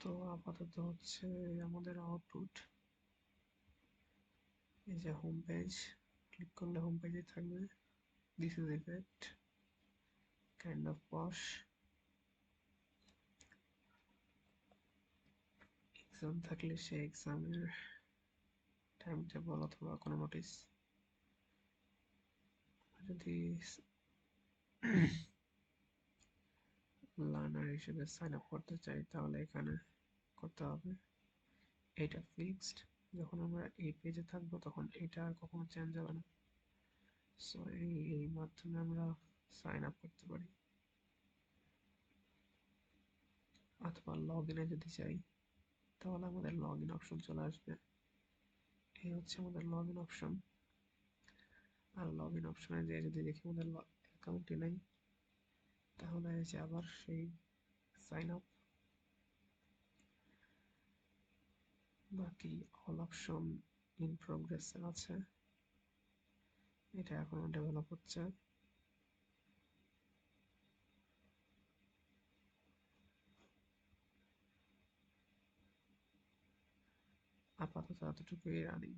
তো আপাতত হচ্ছে আমাদের আউটপুট, এই যে হোম পেজ, ক্লিক করলে হোম পেজে থাকবে। This is effect, kind of posh. Exam থাকলে সেই এক্সামের টাইম টেবল অথবা কোনো নোটিস। যদি লার্নার হিসেবে সাইন আপ করতে চাই তাহলে এখানে করতে হবে। এটা ফিক্সড, যখন আমরা এই পেজে থাকবো তখন এটা আর কখনো চেঞ্জ হবে না। সো এই মাধ্যমে আমরা সাইন আপ করতে পারি। অথবা লগ ইনে যদি চাই তাহলে আমাদের লগ ইন অপশন চলে আসবে। এই হচ্ছে আমাদের লগ ইন অপশন। আর লগ ইন অপশনে যেয়ে যদি দেখি আমাদের অ্যাকাউন্টই নেই, তাহলে এসে আবার সেই সাইন আপ। বাকি অল অপশন ইন প্রোগ্রেস আছে, এটা এখনো ডেভেলপ হচ্ছে। আপাতত এতটুকুই রানিং।